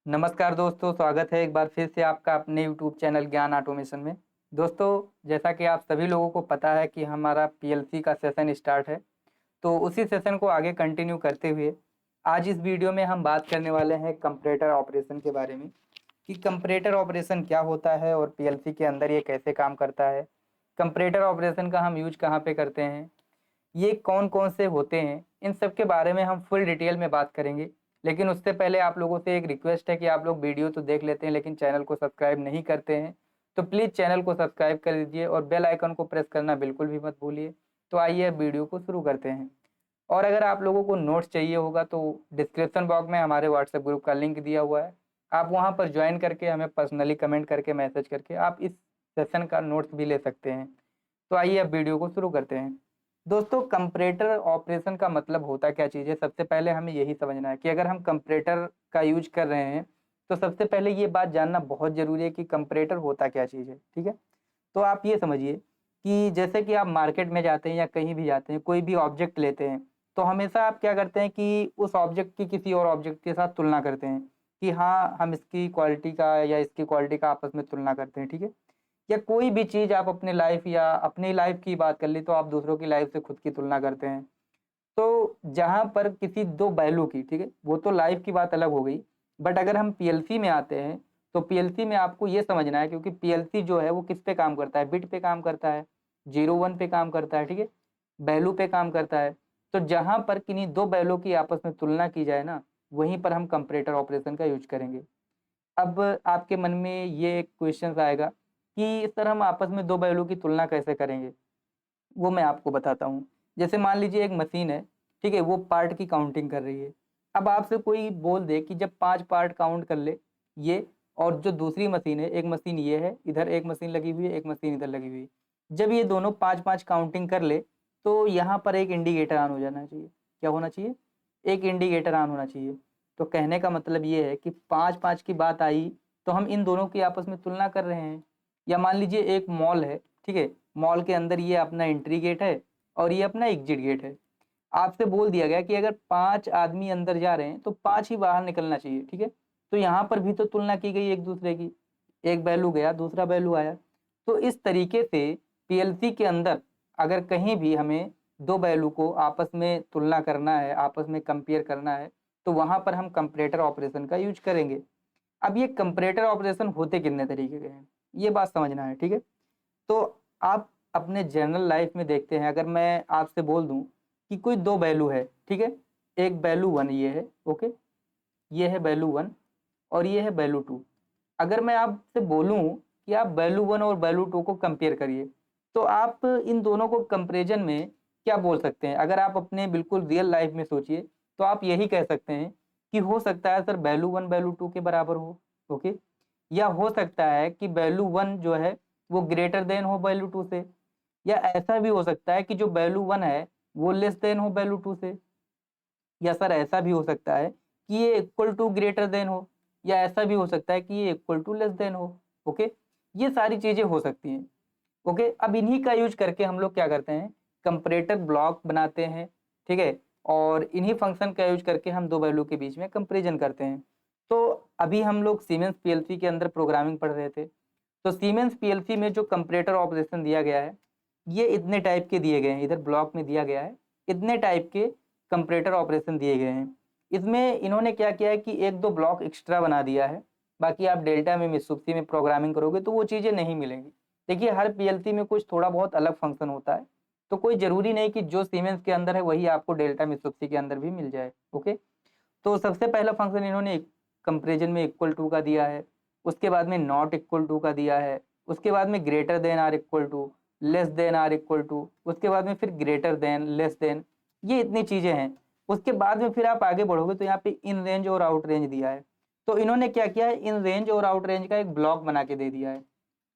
नमस्कार दोस्तों, स्वागत है एक बार फिर से आपका अपने यूट्यूब चैनल ज्ञान ऑटोमेशन में। दोस्तों, जैसा कि आप सभी लोगों को पता है कि हमारा पीएलसी का सेशन स्टार्ट है, तो उसी सेशन को आगे कंटिन्यू करते हुए आज इस वीडियो में हम बात करने वाले हैं कंपैरेटर ऑपरेशन के बारे में कि कंपैरेटर ऑपरेशन क्या होता है और पीएलसी के अंदर ये कैसे काम करता है। कंपैरेटर ऑपरेशन का हम यूज कहाँ पे करते हैं, ये कौन-कौन से होते हैं, इन सब के बारे में हम फुल डिटेल में बात करेंगे। लेकिन उससे पहले आप लोगों से एक रिक्वेस्ट है कि आप लोग वीडियो तो देख लेते हैं लेकिन चैनल को सब्सक्राइब नहीं करते हैं, तो प्लीज़ चैनल को सब्सक्राइब कर दीजिए और बेल आइकन को प्रेस करना बिल्कुल भी मत भूलिए। तो आइए अब वीडियो को शुरू करते हैं। और अगर आप लोगों को नोट्स चाहिए होगा तो डिस्क्रिप्शन बॉक्स में हमारे व्हाट्सएप ग्रुप का लिंक दिया हुआ है। आप वहाँ पर ज्वाइन करके हमें पर्सनली कमेंट करके मैसेज करके आप इस सेशन का नोट्स भी ले सकते हैं। तो आइए अब वीडियो को शुरू करते हैं। दोस्तों, कंपैरेटर ऑपरेशन का मतलब होता क्या चीज़ है? सबसे पहले हमें यही समझना है कि अगर हम कंपैरेटर का यूज कर रहे हैं, तो सबसे पहले ये बात जानना बहुत ज़रूरी है कि कंपैरेटर होता क्या चीज़ है, ठीक है? तो आप ये समझिए कि जैसे कि आप मार्केट में जाते हैं या कहीं भी जाते हैं, कोई भी ऑब्जेक्ट लेते हैं, तो हमेशा आप क्या करते हैं कि उस ऑब्जेक्ट की किसी और ऑब्जेक्ट के साथ तुलना करते हैं कि हाँ, हम इसकी क्वालिटी का या इसकी क्वालिटी का आपस में तुलना करते हैं, ठीक है? या कोई भी चीज़ आप अपने लाइफ या अपनी लाइफ की बात कर ली तो आप दूसरों की लाइफ से खुद की तुलना करते हैं। तो जहाँ पर किसी 2 वैल्यू की, ठीक है? वो तो लाइफ की बात अलग हो गई, बट अगर हम पीएलसी में आते हैं, तो पीएलसी में आपको ये समझना है क्योंकि पीएलसी जो है वो किस पे काम करता है? बिट पे काम करता है, 0-1 पे काम करता है, ठीक है? वैल्यू पे काम करता है। तो जहाँ पर किन्हीं 2 वैल्यू की आपस में तुलना की जाए ना, वहीं पर हम कंपैरेटर ऑपरेशन का यूज़ करेंगे। अब आपके मन में ये एक क्वेश्चन्स आएगा कि सर हम आपस में 2 बैलों की तुलना कैसे करेंगे? वो मैं आपको बताता हूँ। जैसे मान लीजिए एक मशीन है, ठीक है? वो पार्ट की काउंटिंग कर रही है। अब आपसे कोई बोल दे कि जब 5 पार्ट काउंट कर ले ये और जो दूसरी मशीन है, एक मशीन ये है, इधर एक मशीन लगी हुई है, एक मशीन इधर लगी हुई है। जब ये दोनों 5-5 काउंटिंग कर ले, तो यहाँ पर एक इंडिकेटर ऑन हो जाना चाहिए। क्या होना चाहिए? एक इंडिकेटर ऑन होना चाहिए। तो कहने का मतलब ये है कि 5-5 की बात आई, तो हम इन दोनों की आपस में तुलना कर रहे हैं। या मान लीजिए एक मॉल है, ठीक है? मॉल के अंदर ये अपना एंट्री गेट है और ये अपना एग्जिट गेट है। आपसे बोल दिया गया कि अगर 5 आदमी अंदर जा रहे हैं, तो 5 ही बाहर निकलना चाहिए, ठीक है? तो यहाँ पर भी तो तुलना की गई एक-दूसरे की। एक वैल्यू गया, दूसरा वैल्यू आया। तो इस तरीके से पीएलसी के अंदर अगर कहीं भी हमें 2 वैल्यू को आपस में तुलना करना है, आपस में कंपेयर करना है, तो वहाँ पर हम कंपैरेटर ऑपरेशन का यूज़ करेंगे। अब ये कंपैरेटर ऑपरेशन होते कितने तरीके के हैं, ये बात समझना है, ठीक है? तो आप अपने जनरल लाइफ में देखते हैं, अगर मैं आपसे बोल दूँ कि कोई 2 वैल्यू है, ठीक है? एक वैल्यू 1 ये है, ओके? ये है वैल्यू 1 और ये है वैल्यू 2। अगर मैं आपसे बोलूँ कि आप वैल्यू 1 और वैल्यू 2 को कंपेयर करिए, तो आप इन दोनों को कंपैरिज़न में क्या बोल सकते हैं? अगर आप अपने बिल्कुल रियल लाइफ में सोचिए, तो आप यही कह सकते हैं कि हो सकता है सर वैल्यू 1 वैल्यू 2 के बराबर हो, ओके? या हो सकता है कि वैल्यू 1 जो है वो ग्रेटर देन हो वैल्यू 2 से, या ऐसा भी हो सकता है कि जो वैल्यू 1 है वो लेस देन हो वैल्यू 2 से। या सर ऐसा भी हो सकता है कि ये इक्वल टू ग्रेटर देन हो, या ऐसा भी हो सकता है कि ये इक्वल टू लेस देन हो, ओके? ये सारी चीज़ें हो सकती हैं, ओके? अब इन्हीं का यूज़ करके हम लोग क्या करते हैं, कंपैरेटर ब्लॉक बनाते हैं, ठीक है? और इन्हीं फंक्शन का यूज़ करके हम 2 वैल्यू के बीच में कंपैरिज़न करते हैं। तो अभी हम लोग सीमेंस पीएलसी के अंदर प्रोग्रामिंग पढ़ रहे थे, तो सीमेंस पीएलसी में जो कंपैरेटर ऑपरेशन दिया गया है, ये इतने टाइप के दिए गए हैं, इधर ब्लॉक में दिया गया है, इतने टाइप के कंपैरेटर ऑपरेशन दिए गए हैं। इसमें इन्होंने क्या किया है कि 1-2 ब्लॉक एक्स्ट्रा बना दिया है, बाकी आप डेल्टा में, मित्सुबिशी में प्रोग्रामिंग करोगे तो वो चीज़ें नहीं मिलेंगी। देखिए, हर पीएलसी में कुछ थोड़ा बहुत अलग फंक्शन होता है, तो कोई ज़रूरी नहीं कि जो सीमेंस के अंदर है वही आपको डेल्टा मित्सुबिशी के अंदर भी मिल जाए, ओके? तो सबसे पहला फंक्शन इन्होंने कंपैरिज़न में इक्वल टू का दिया है, उसके बाद में नॉट इक्वल टू का दिया है, उसके बाद में greater than or equal to, less than or equal to, उसके बाद में फिर ग्रेटर देन, लेस देन, ये इतनी चीज़ें हैं। उसके बाद में फिर आप आगे बढ़ोगे तो यहाँ पे इन रेंज और आउट रेंज दिया है। तो इन्होंने क्या किया है, इन रेंज और आउट रेंज का एक ब्लॉक बना के दे दिया है।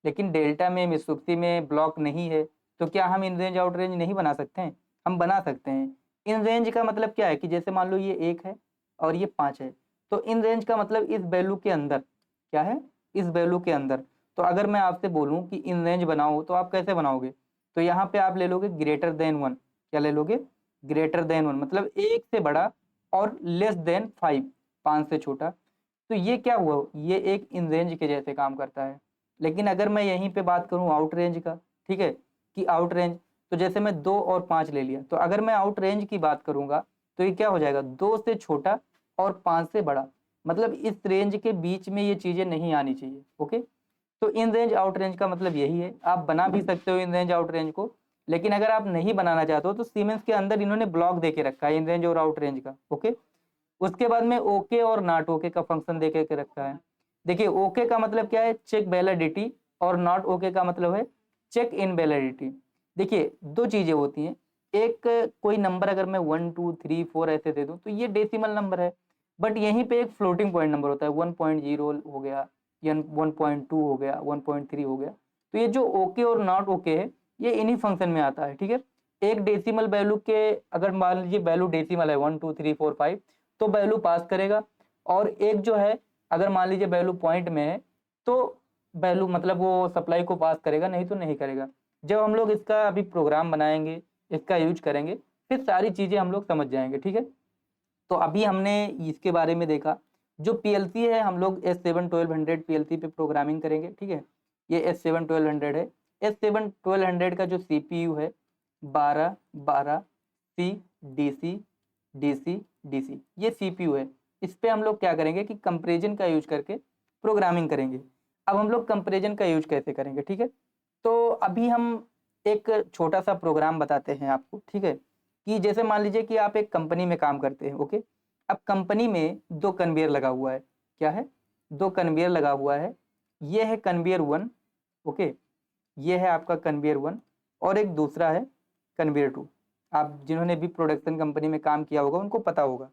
लेकिन डेल्टा में, मित्सुबिशी में ब्लॉक नहीं है, तो क्या हम इन रेंज आउट रेंज नहीं बना सकते हैं? हम बना सकते हैं। इन रेंज का मतलब क्या है कि जैसे मान लो ये 1 है और ये 5 है, तो इन रेंज का मतलब इस वैल्यू के अंदर, क्या है? इस वैल्यू के अंदर। तो अगर मैं आपसे बोलूँ कि इन रेंज बनाओ, तो आप कैसे बनाओगे? तो यहाँ पे आप ले लोगे ग्रेटर देन 1, क्या ले लोगे? ग्रेटर देन 1 मतलब 1 से बड़ा और लेस देन 5, 5 से छोटा। तो ये क्या हुआ, ये एक इन रेंज के जैसे काम करता है। लेकिन अगर मैं यहीं पे बात करूँ आउट रेंज का, ठीक है, कि आउट रेंज, तो जैसे मैं 2 और 5 ले लिया, तो अगर मैं आउट रेंज की बात करूंगा तो ये क्या हो जाएगा, 2 से छोटा और 5 से बड़ा, मतलब इस रेंज के बीच में ये चीजें नहीं आनी चाहिए। ओके, तो इन रेंज आउट रेंज का मतलब यही है। आप बना भी सकते हो इन रेंज आउट रेंज को, लेकिन अगर आप नहीं बनाना चाहते हो तो सीमेंस के अंदर इन्होंने ब्लॉक देके रखा है इन रेंज और आउट रेंज का। ओके, उसके बाद में ओके और नॉट ओके का फंक्शन दे के रखा है। देखिए ओके का मतलब क्या है, चेक वैलिडिटी, और नॉट ओके का मतलब है चेक इन वैलिडिटी। देखिए दो चीजें होती हैं, एक कोई नंबर अगर मैं 1 2 3 4 ऐसे दे दूं तो ये डेसिमल नंबर है, बट यहीं पे एक फ्लोटिंग पॉइंट नंबर होता है, 1.0 हो गया या 1.2 हो गया, 1.3 हो गया। तो ये जो ओके और नॉट ओके है ये इन्हीं फंक्शन में आता है। ठीक है, एक डेसिमल वैल्यू के अगर मान लीजिए वैल्यू डेसिमल है 1 2 3 4 5 तो वैल्यू पास करेगा, और एक जो है अगर मान लीजिए वैल्यू पॉइंट में है तो वैल्यू मतलब वो सप्लाई को पास करेगा, नहीं तो नहीं करेगा। जब हम लोग इसका अभी प्रोग्राम बनाएंगे, इसका यूज करेंगे, फिर सारी चीजें हम लोग समझ जाएंगे। ठीक है, तो अभी हमने इसके बारे में देखा। जो पीएलसी है हम लोग S7-1200 पीएलसी पे प्रोग्रामिंग करेंगे। ठीक है, ये S7-1200 है। S7-1200 का जो सीपीयू है 12 12 C DC DC ये सीपीयू है। इस पे हम लोग क्या करेंगे कि कंपैरिजन का यूज करके प्रोग्रामिंग करेंगे। अब हम लोग कंपैरिजन का यूज कैसे करेंगे, ठीक है, तो अभी हम एक छोटा सा प्रोग्राम बताते हैं आपको। ठीक है, कि जैसे मान लीजिए कि आप एक कंपनी में काम करते हैं। ओके, अब कंपनी में 2 कन्वेयर लगा हुआ है। क्या है, 2 कन्वेयर लगा हुआ है। ये है कन्वेयर 1। ओके, ये है आपका कन्वेयर 1, और एक दूसरा है कन्वेयर 2। आप जिन्होंने भी प्रोडक्शन कंपनी में काम किया होगा उनको पता होगा।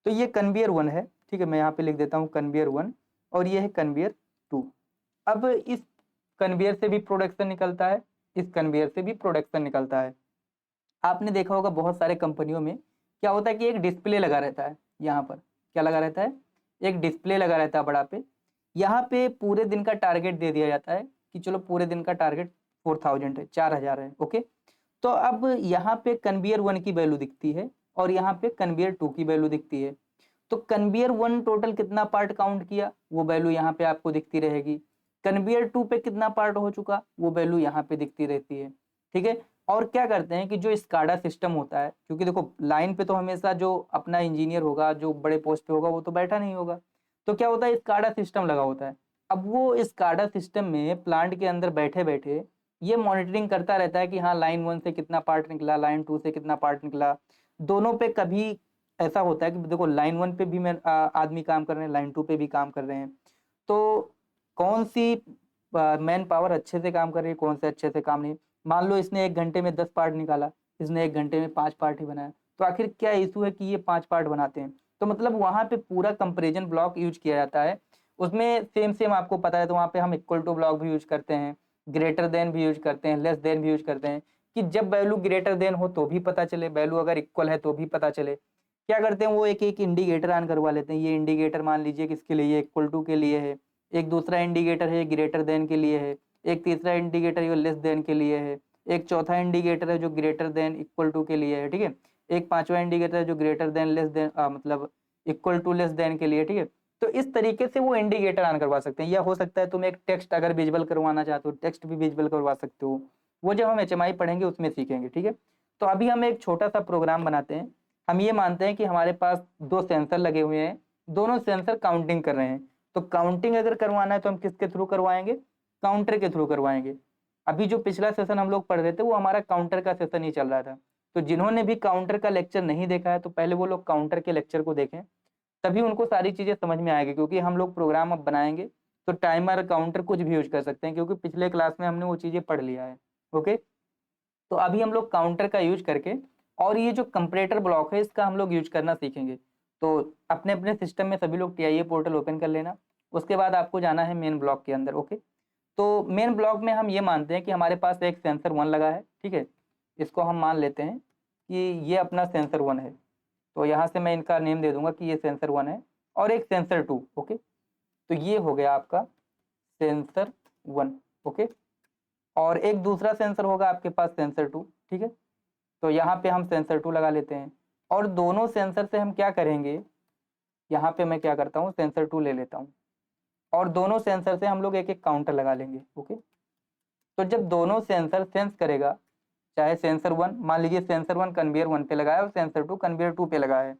तो ये कन्वेयर 1 है। ठीक है, मैं यहाँ पे लिख देता हूँ कन्वेयर 1, और ये है कन्वेयर 2। अब इस कन्वेयर से भी प्रोडक्शन निकलता है, इस कन्वेयर से भी प्रोडक्शन निकलता है। आपने देखा होगा बहुत सारे कंपनियों में क्या होता है कि एक डिस्प्ले लगा रहता है। यहाँ पर क्या लगा रहता है, एक डिस्प्ले लगा रहता है बड़ा पे। यहाँ पे पूरे दिन का टारगेट दे दिया जाता है कि चलो पूरे दिन का टारगेट 4000 है, 4000 है। ओके, तो अब यहाँ पे कन्वेयर 1 की वैल्यू दिखती है और यहाँ पे कन्वेयर 2 की वैल्यू दिखती है। तो कन्वेयर 1 टोटल कितना पार्ट काउंट किया वो वैल्यू यहाँ पे आपको दिखती रहेगी। कन्वेयर 2 पे कितना पार्ट हो चुका वो वैल्यू यहाँ पे दिखती रहती है। ठीक है, और क्या करते हैं कि जो स्काडा सिस्टम होता है, क्योंकि देखो लाइन पे तो हमेशा जो अपना इंजीनियर होगा जो बड़े पोस्ट पे होगा वो तो बैठा नहीं होगा, तो क्या होता है स्काडा सिस्टम लगा होता है। अब वो स्काडा सिस्टम में प्लांट के अंदर बैठे बैठे ये मॉनिटरिंग करता रहता है कि हाँ लाइन 1 से कितना पार्ट निकला, लाइन 2 से कितना पार्ट निकला। दोनों पे कभी ऐसा होता है कि देखो लाइन 1 पे भी मैं आदमी काम कर रहे हैं, लाइन 2 पे भी काम कर रहे हैं, तो कौन सी मैन पावर अच्छे से काम कर रही है, कौन से अच्छे से काम नहीं। मान लो इसने 1 घंटे में 10 पार्ट निकाला, इसने 1 घंटे में 5 पार्ट ही बनाया, तो आखिर क्या इशू है कि ये 5 पार्ट बनाते हैं। तो मतलब वहां पे पूरा कंपेरिजन ब्लॉक यूज किया जाता है। उसमें सेम सेम आपको पता है, तो वहां पे हम इक्वल टू ब्लॉक भी यूज करते हैं, ग्रेटर देन भी यूज करते हैं, लेस देन भी यूज करते हैं, कि जब वैल्यू ग्रेटर देन हो तो भी पता चले, वैल्यू अगर इक्वल है तो भी पता चले। क्या करते हैं वो एक एक इंडिकेटर ऑन करवा लेते हैं। ये इंडिकेटर मान लीजिए किसके लिए, इक्वल टू के लिए है, एक दूसरा इंडिकेटर है ग्रेटर देन के लिए है, एक तीसरा इंडिकेटर ये लेस देन के लिए है, एक चौथा इंडिकेटर है जो ग्रेटर देन इक्वल टू के लिए है। ठीक है, एक पांचवा इंडिकेटर है जो ग्रेटर देन लेस देन मतलब इक्वल टू लेस देन के लिए। ठीक है, तो इस तरीके से वो इंडिकेटर ऑन करवा सकते हैं। या हो सकता है तुम एक टेक्स्ट अगर विजुअल करवाना चाहते हो, टेक्स्ट भी विजुअल करवा सकते हो। वो जब हम एचएमआई पढ़ेंगे उसमें सीखेंगे। ठीक है, तो अभी हम एक छोटा सा प्रोग्राम बनाते हैं। हम ये मानते हैं कि हमारे पास 2 सेंसर लगे हुए हैं, दोनों सेंसर काउंटिंग कर रहे हैं। तो काउंटिंग अगर करवाना है तो हम किसके थ्रू करवाएंगे, काउंटर के थ्रू करवाएंगे। अभी जो पिछला सेशन हम लोग पढ़ रहे थे वो हमारा काउंटर का सेशन ही चल रहा था। तो जिन्होंने भी काउंटर का लेक्चर नहीं देखा है तो पहले वो लोग काउंटर के लेक्चर को देखें, तभी उनको सारी चीजें समझ में आएगी। क्योंकि हम लोग प्रोग्राम अब बनाएंगे तो टाइमर काउंटर कुछ भी यूज कर सकते हैं, क्योंकि पिछले क्लास में हमने वो चीजें पढ़ लिया है। ओके, तो अभी हम लोग काउंटर का यूज करके और ये जो कंपैरेटर ब्लॉक है इसका हम लोग यूज करना सीखेंगे। तो अपने अपने सिस्टम में सभी लोग टीआईए पोर्टल ओपन कर लेना। उसके बाद आपको जाना है मेन ब्लॉक के अंदर। ओके, तो मेन ब्लॉक में हम ये मानते हैं कि हमारे पास एक सेंसर 1 लगा है। ठीक है, इसको हम मान लेते हैं कि ये अपना सेंसर 1 है। तो यहाँ से मैं इनका नेम दे दूंगा कि ये सेंसर 1 है, और एक सेंसर 2। ओके, तो ये हो गया आपका सेंसर 1। ओके, और एक दूसरा सेंसर होगा आपके पास सेंसर 2। ठीक है, तो यहाँ पे हम सेंसर 2 लगा लेते हैं, और दोनों सेंसर से हम क्या करेंगे यहाँ पे मैं क्या करता हूँ, सेंसर 2 ले लेता हूँ और दोनों सेंसर से हम लोग एक एक काउंटर लगा लेंगे। ओके, तो जब दोनों सेंसर सेंस करेगा, चाहे सेंसर 1, मान लीजिए सेंसर 1 कन्वेयर 1 पे लगाया और सेंसर 2 कन्वेयर 2 पे लगाया है,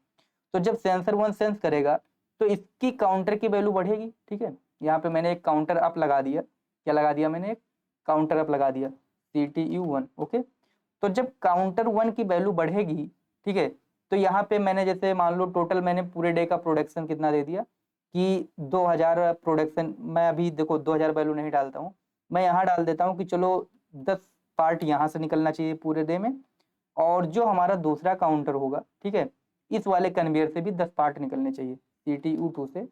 तो जब सेंसर 1 सेंस करेगा तो इसकी काउंटर की वैल्यू बढ़ेगी। ठीक है, यहाँ पे मैंने एक काउंटर अप लगा दिया, क्या लगा दिया मैंने, एक काउंटर अप लगा दिया, CTU1। ओके, तो जब काउंटर 1 की वैल्यू बढ़ेगी, ठीक है, तो यहाँ पे मैंने जैसे मान लो टोटल मैंने पूरे डे का प्रोडक्शन कितना दे दिया कि 2000 प्रोडक्शन, मैं अभी देखो 2000 वैल्यू नहीं डालता हूँ, मैं यहाँ डाल देता हूँ कि चलो 10 पार्ट यहाँ से निकलना चाहिए पूरे डे में, और जो हमारा दूसरा काउंटर होगा, ठीक है, इस वाले कन्वेयर से भी 10 पार्ट निकलने चाहिए, CTU2 से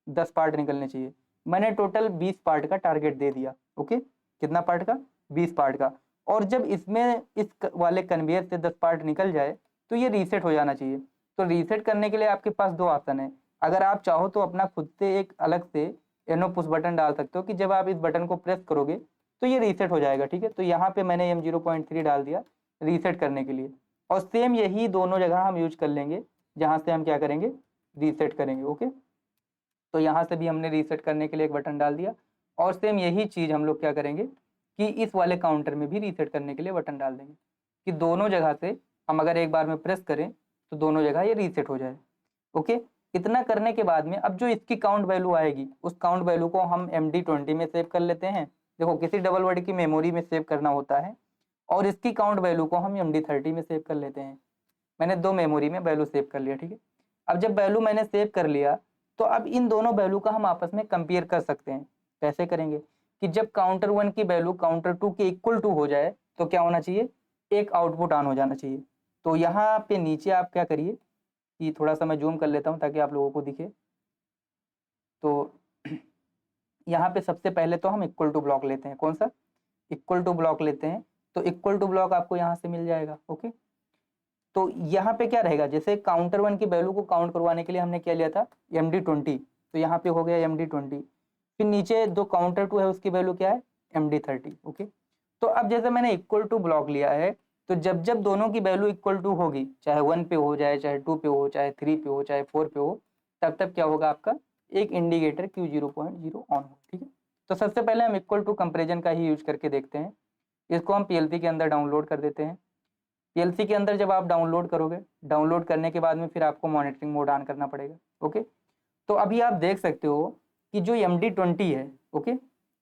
10 पार्ट निकलने चाहिए। मैंने टोटल 20 पार्ट का टारगेट दे दिया। ओके, कितना पार्ट का, 20 पार्ट का। और जब इसमें इस वाले कन्वेयर से 10 पार्ट निकल जाए तो ये रीसेट हो जाना चाहिए। तो रीसेट करने के लिए आपके पास दो ऑप्शन है, अगर आप चाहो तो अपना खुद से एक अलग से एनो पुश बटन डाल सकते हो कि जब आप इस बटन को प्रेस करोगे तो ये रीसेट हो जाएगा। ठीक है, तो यहाँ पे मैंने M0.3 डाल दिया रीसेट करने के लिए, और सेम यही दोनों जगह हम यूज कर लेंगे जहाँ से हम क्या करेंगे, रीसेट करेंगे। ओके, तो यहाँ से भी हमने रीसेट करने के लिए एक बटन डाल दिया, और सेम यही चीज़ हम लोग क्या करेंगे कि इस वाले काउंटर में भी रीसेट करने के लिए बटन डाल देंगे कि दोनों जगह से हम अगर एक बार में प्रेस करें तो दोनों जगह ये रीसेट हो जाए। ओके, इतना करने के बाद में अब जो इसकी काउंट वैल्यू आएगी उस काउंट वैल्यू को हम MD20 में सेव कर लेते हैं। देखो किसी डबल वर्ड की मेमोरी में सेव करना होता है, और इसकी काउंट वैल्यू को हम MD30 में सेव कर लेते हैं। मैंने दो मेमोरी में वैल्यू सेव कर लिया। ठीक है, अब जब वैल्यू मैंने सेव कर लिया तो अब इन दोनों वैल्यू का हम आपस में कंपेयर कर सकते हैं। कैसे करेंगे कि जब काउंटर 1 की वैल्यू काउंटर 2 के इक्वल टू हो जाए तो क्या होना चाहिए, एक आउटपुट ऑन हो जाना चाहिए। तो यहाँ पे नीचे आप क्या करिए कि थोड़ा सा मैं जूम कर लेता हूँ ताकि आप लोगों को दिखे। तो यहाँ पे सबसे पहले तो हम इक्वल टू ब्लॉक लेते हैं, कौन सा, इक्वल टू ब्लॉक लेते हैं। तो इक्वल टू ब्लॉक आपको यहाँ से मिल जाएगा। ओके, तो यहाँ पे क्या रहेगा, जैसे काउंटर 1 की वैल्यू को काउंट करवाने के लिए हमने क्या लिया था, MD20, तो यहाँ पे हो गया MD20। फिर नीचे जो काउंटर 2 है उसकी वैल्यू क्या है, MD30। ओके, तो अब जैसे मैंने इक्वल टू ब्लॉक लिया है, तो जब जब दोनों की वैल्यू इक्वल टू होगी, चाहे 1 पे हो जाए, चाहे 2 पे हो, चाहे 3 पे हो, चाहे 4 पे हो, तब तब क्या होगा, आपका एक इंडिकेटर Q0.0 ऑन हो। ठीक है, तो सबसे पहले हम इक्वल टू कंपेरिजन का ही यूज करके देखते हैं। इसको हम PLC के अंदर डाउनलोड कर देते हैं। PLC के अंदर जब आप डाउनलोड करोगे, डाउनलोड करने के बाद में फिर आपको मॉनिटरिंग मोड ऑन करना पड़ेगा। ओके, तो अभी आप देख सकते हो कि जो MD20 है, ओके,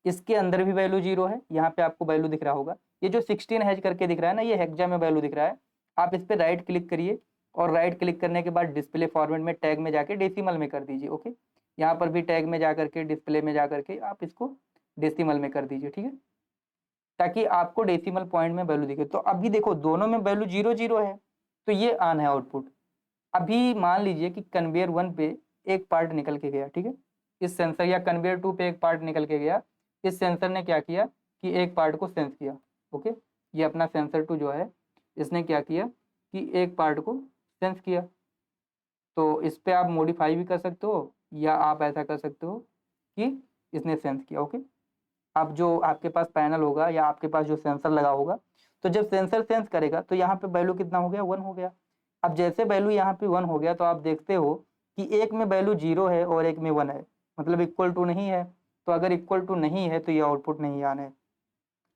इसके अंदर भी वैल्यू 0 है। यहाँ पे आपको वैल्यू दिख रहा होगा, ये जो 16 हैज करके दिख रहा है ना, ये हेक्सा में वैल्यू दिख रहा है। आप इस पर राइट क्लिक करिए, और राइट क्लिक करने के बाद डिस्प्ले फॉर्मेट में टैग में जाके डेसिमल में कर दीजिए। ओके, यहाँ पर भी टैग में जा करके डिस्प्ले में जा करके आप इसको डेसिमल में कर दीजिए। ठीक है, ताकि आपको डेसिमल पॉइंट में वैल्यू दिखे। तो अभी देखो दोनों में वैल्यू 0 0 है, तो ये ऑन है आउटपुट। अभी मान लीजिए कि कन्वेयर 1 पे एक पार्ट निकल के गया, ठीक है, इस सेंसर, या कन्वेयर 2 पे एक पार्ट निकल के गया, इस सेंसर ने क्या किया कि एक पार्ट को सेंस किया। ओके, ये अपना सेंसर 2 जो है, इसने क्या किया कि एक पार्ट को सेंस किया। तो इस पे आप मॉडिफाई भी कर सकते हो, या आप ऐसा कर सकते हो कि इसने सेंस किया। ओके, आप जो आपके पास पैनल होगा या आपके पास जो सेंसर लगा होगा, तो जब सेंसर सेंस करेगा तो यहाँ पे वैल्यू कितना हो गया, 1 हो गया। अब जैसे वैल्यू यहाँ पे 1 हो गया, तो आप देखते हो कि एक में वैल्यू 0 है और एक में 1 है, मतलब इक्वल टू नहीं है। तो अगर इक्वल टू नहीं है तो ये आउटपुट नहीं आना है।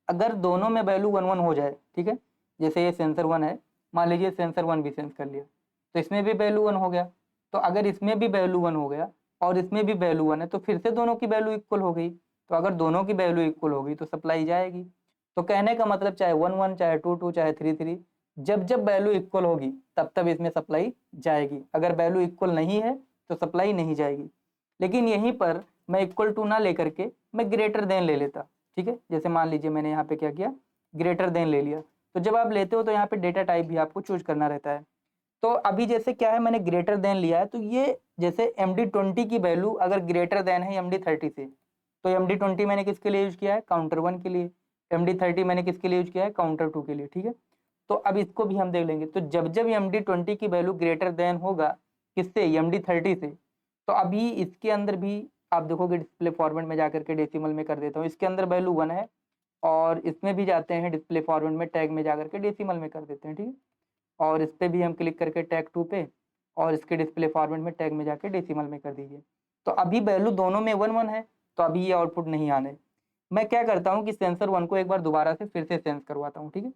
अगर दोनों में वैल्यू 1 1 हो जाए, ठीक है, जैसे ये सेंसर 1 है, मान लीजिए सेंसर 1 भी सेंस कर लिया, तो इसमें भी वैल्यू 1 हो गया। तो अगर इसमें भी वैल्यू 1 हो गया और इसमें भी वैल्यू 1 है, तो फिर से दोनों की वैल्यू इक्वल हो गई। तो अगर दोनों की वैल्यू इक्वल होगी तो सप्लाई जाएगी। तो कहने का मतलब चाहे 1 1, चाहे 2 2, चाहे 3 3, जब जब वैल्यू इक्वल होगी तब तब इसमें सप्लाई जाएगी। अगर वैल्यू इक्वल नहीं है तो सप्लाई नहीं जाएगी। लेकिन यहीं पर मैं इक्वल टू ना लेकर के मैं ग्रेटर देन ले लेता। ठीक है, जैसे मान लीजिए मैंने यहाँ पे क्या किया, ग्रेटर देन ले लिया। तो जब आप लेते हो तो यहाँ पे डेटा टाइप भी आपको चूज करना रहता है। तो अभी जैसे क्या है, मैंने ग्रेटर देन लिया है, तो ये जैसे MD20 की वैल्यू अगर ग्रेटर देन है MD30 से, तो MD20 मैंने किसके लिए यूज किया है, काउंटर 1 के लिए। MD30 मैंने किसके लिए यूज किया है, काउंटर 2 के लिए। ठीक है, तो अब इसको भी हम देख लेंगे। तो जब जब MD20 की वैल्यू ग्रेटर देन होगा किससे, MD30 से, तो अभी इसके अंदर भी आप देखोगे डिस्प्ले फॉर्मेट में जाकर के डेसिमल में कर देता हूँ, इसके अंदर वैल्यू 1 है, और इसमें भी जाते हैं डिस्प्ले फॉर्मेट में टैग में जाकर के डेसिमल में कर देते हैं। ठीक है, और इस पर भी हम क्लिक करके टैग 2 पे, और इसके डिस्प्ले फॉर्मेट में टैग में जाके डेसिमल में कर दीजिए। तो अभी वैल्यू दोनों में 1 1 है, तो अभी ये आउटपुट नहीं आने। मैं क्या करता हूँ कि सेंसर 1 को एक बार दोबारा से फिर से सेंस करवाता हूँ, ठीक है।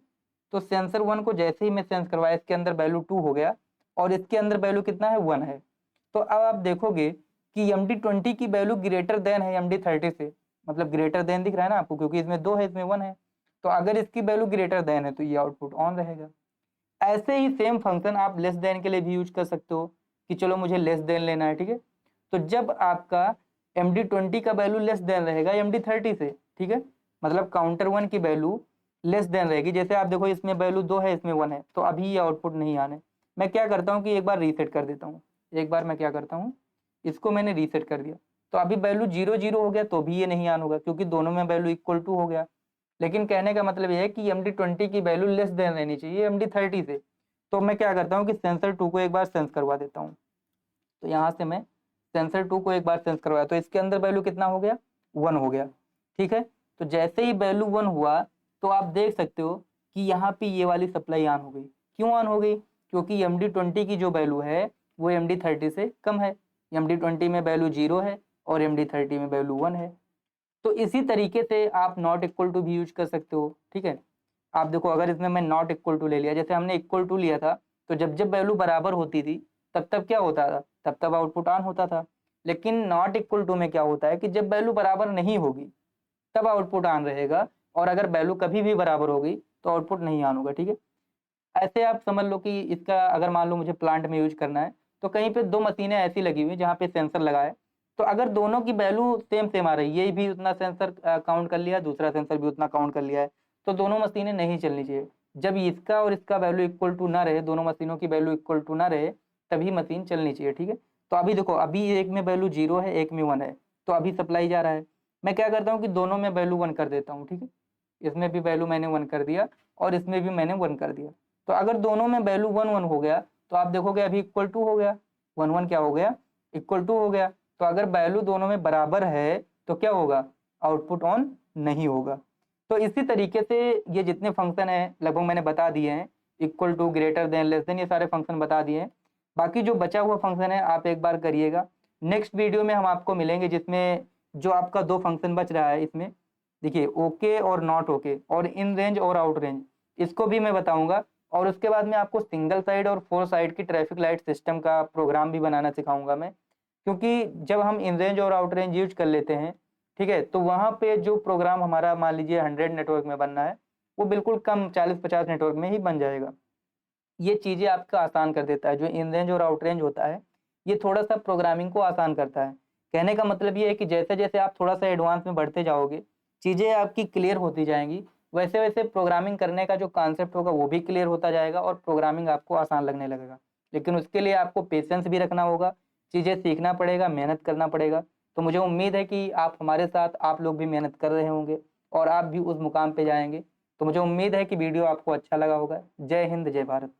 तो सेंसर 1 को जैसे ही मैं सेंस करवाया, इसके अंदर वैल्यू 2 हो गया और इसके अंदर वैल्यू कितना है, 1 है। तो अब आप देखोगे कि MD20 की वैल्यू ग्रेटर देन है MD30 से, मतलब ग्रेटर देन दिख रहा है ना आपको, क्योंकि इसमें 2 है इसमें 1 है। तो अगर इसकी वैल्यू ग्रेटर देन है तो ये आउटपुट ऑन रहेगा। ऐसे ही सेम फंक्शन आप लेस देन के लिए भी यूज कर सकते हो कि चलो मुझे लेस देन लेना है, ठीक है। तो जब आपका MD20 का वैल्यू लेस देन रहेगा MD30 से, ठीक है, मतलब काउंटर 1 की वैल्यू लेस देन रहेगी। जैसे आप देखो इसमें वैल्यू 2 है इसमें 1 है, तो अभी ये आउटपुट नहीं आने। मैं क्या करता हूँ कि एक बार रीसेट कर देता हूँ। एक बार मैं क्या करता हूँ, इसको मैंने रीसेट कर दिया, तो अभी वैल्यू 0 0 हो गया, तो भी ये नहीं ऑन होगा क्योंकि दोनों में वैल्यू इक्वल टू हो गया। लेकिन कहने का मतलब ये है कि MD20 की वैल्यू लेस देन रहनी चाहिए MD30 से। तो मैं क्या करता हूँ कि सेंसर 2 को एक बार सेंस करवा देता हूँ। तो यहाँ से मैं सेंसर 2 को एक बार सेंस करवाया, तो इसके अंदर वैल्यू कितना हो गया, 1 हो गया, ठीक है। तो जैसे ही वैल्यू 1 हुआ तो आप देख सकते हो कि यहाँ पे ये वाली सप्लाई ऑन हो गई। क्यों ऑन हो गई, क्योंकि MD20 की जो वैल्यू है वो MD30 से कम है। MD20 में वैल्यू 0 है और MD30 में वैल्यू 1 है। तो इसी तरीके से आप नॉट इक्वल टू भी यूज कर सकते हो, ठीक है। आप देखो अगर इसमें मैं नॉट इक्वल टू ले लिया, जैसे हमने इक्वल टू लिया था, तो जब जब वैल्यू बराबर होती थी तब तब क्या होता था, तब तब आउटपुट ऑन होता था। लेकिन नॉट इक्वल टू में क्या होता है कि जब वैल्यू बराबर नहीं होगी तब आउटपुट ऑन रहेगा, और अगर वैल्यू कभी भी बराबर होगी तो आउटपुट नहीं ऑन होगा, ठीक है। ऐसे आप समझ लो कि इसका अगर मान लो मुझे प्लांट में यूज करना है, तो कहीं पे 2 मशीनें ऐसी लगी हुई जहाँ पे सेंसर लगा है, तो अगर दोनों की वैल्यू सेम सेम आ रही है, ये भी उतना सेंसर काउंट कर लिया, दूसरा सेंसर भी उतना काउंट कर लिया है, तो दोनों मशीनें नहीं चलनी चाहिए। जब इसका और इसका वैल्यू इक्वल टू ना रहे, दोनों मशीनों की वैल्यू इक्वल टू ना रहे, तभी मशीन चलनी चाहिए, ठीक है। तो अभी देखो अभी एक में वैल्यू 0 है एक में 1 है, तो अभी सप्लाई जा रहा है। मैं क्या करता हूँ कि दोनों में वैल्यू 1 कर देता हूँ, ठीक है। इसमें भी वैल्यू मैंने 1 कर दिया और इसमें भी मैंने 1 कर दिया। तो अगर दोनों में वैल्यू 1 1 हो गया तो आप देखोगे अभी इक्वल टू हो गया, 1 1 क्या हो गया, इक्वल टू हो गया। तो अगर वैल्यू दोनों में बराबर है तो क्या होगा, आउटपुट ऑन नहीं होगा। तो इसी तरीके से ये जितने फंक्शन है लगभग मैंने बता दिए हैं, equal to, greater than, less than, ये सारे फंक्शन बता दिए हैं। बाकी जो बचा हुआ फंक्शन है आप एक बार करिएगा। नेक्स्ट वीडियो में हम आपको मिलेंगे जिसमें जो आपका 2 फंक्शन बच रहा है, इसमें देखिए ओके और नॉट ओके और इन रेंज और आउट रेंज, इसको भी मैं बताऊंगा। और उसके बाद में आपको सिंगल साइड और 4 साइड की ट्रैफिक लाइट सिस्टम का प्रोग्राम भी बनाना सिखाऊंगा मैं, क्योंकि जब हम इन रेंज और आउट रेंज यूज कर लेते हैं, ठीक है, तो वहाँ पे जो प्रोग्राम हमारा मान लीजिए 100 नेटवर्क में बनना है, वो बिल्कुल कम 40-50 नेटवर्क में ही बन जाएगा। ये चीज़ें आपका आसान कर देता है। जो इन रेंज और आउट रेंज होता है, ये थोड़ा सा प्रोग्रामिंग को आसान करता है। कहने का मतलब ये है कि जैसे जैसे आप थोड़ा सा एडवांस में बढ़ते जाओगे, चीज़ें आपकी क्लियर होती जाएंगी, वैसे वैसे प्रोग्रामिंग करने का जो कॉन्सेप्ट होगा वो भी क्लियर होता जाएगा और प्रोग्रामिंग आपको आसान लगने लगेगा। लेकिन उसके लिए आपको पेशेंस भी रखना होगा, चीज़ें सीखना पड़ेगा, मेहनत करना पड़ेगा। तो मुझे उम्मीद है कि आप हमारे साथ, आप लोग भी मेहनत कर रहे होंगे और आप भी उस मुकाम पे जाएंगे। तो मुझे उम्मीद है कि वीडियो आपको अच्छा लगा होगा। जय हिंद, जय भारत।